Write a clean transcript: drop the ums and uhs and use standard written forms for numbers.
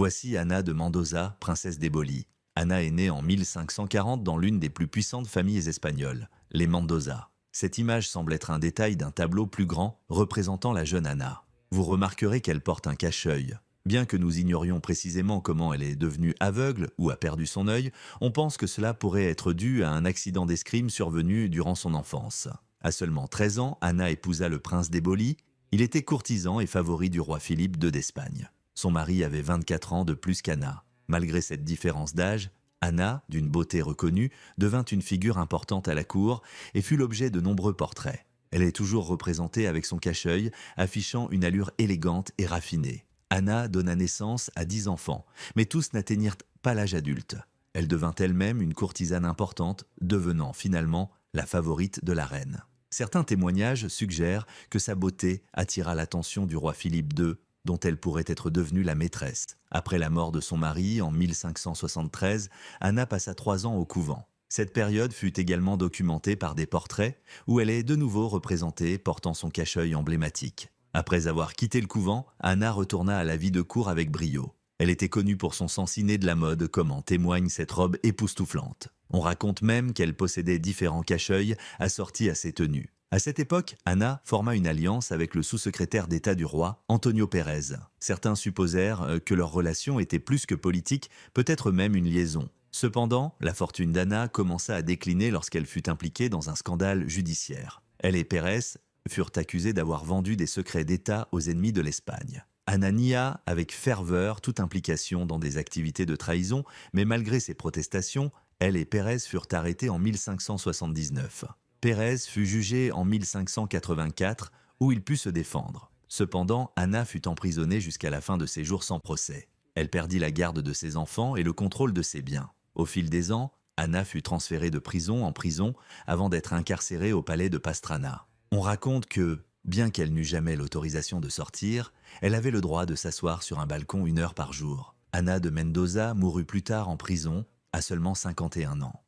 Voici Anna de Mendoza, princesse d'Éboli. Anna est née en 1540 dans l'une des plus puissantes familles espagnoles, les Mendoza. Cette image semble être un détail d'un tableau plus grand représentant la jeune Anna. Vous remarquerez qu'elle porte un cache-œil. Bien que nous ignorions précisément comment elle est devenue aveugle ou a perdu son œil, on pense que cela pourrait être dû à un accident d'escrime survenu durant son enfance. À seulement 13 ans, Anna épousa le prince d'Éboli. Il était courtisan et favori du roi Philippe II d'Espagne. Son mari avait 24 ans de plus qu'Anna. Malgré cette différence d'âge, Anna, d'une beauté reconnue, devint une figure importante à la cour et fut l'objet de nombreux portraits. Elle est toujours représentée avec son cache-œil, affichant une allure élégante et raffinée. Anna donna naissance à 10 enfants, mais tous n'atteignirent pas l'âge adulte. Elle devint elle-même une courtisane importante, devenant finalement la favorite de la reine. Certains témoignages suggèrent que sa beauté attira l'attention du roi Philippe II, dont elle pourrait être devenue la maîtresse. Après la mort de son mari en 1573, Anna passa 3 ans au couvent. Cette période fut également documentée par des portraits où elle est de nouveau représentée portant son cache-œil emblématique. Après avoir quitté le couvent, Anna retourna à la vie de cour avec brio. Elle était connue pour son sens inné de la mode, comme en témoigne cette robe époustouflante. On raconte même qu'elle possédait différents cache-œils assortis à ses tenues. À cette époque, Anna forma une alliance avec le sous-secrétaire d'État du roi, Antonio Pérez. Certains supposèrent que leur relation était plus que politique, peut-être même une liaison. Cependant, la fortune d'Anna commença à décliner lorsqu'elle fut impliquée dans un scandale judiciaire. Elle et Pérez furent accusés d'avoir vendu des secrets d'État aux ennemis de l'Espagne. Anna nia avec ferveur toute implication dans des activités de trahison, mais malgré ses protestations, elle et Pérez furent arrêtés en 1579. Pérez fut jugé en 1584, où il put se défendre. Cependant, Anna fut emprisonnée jusqu'à la fin de ses jours sans procès. Elle perdit la garde de ses enfants et le contrôle de ses biens. Au fil des ans, Anna fut transférée de prison en prison avant d'être incarcérée au palais de Pastrana. On raconte que, bien qu'elle n'eût jamais l'autorisation de sortir, elle avait le droit de s'asseoir sur un balcon 1 heure par jour. Anna de Mendoza mourut plus tard en prison, à seulement 51 ans.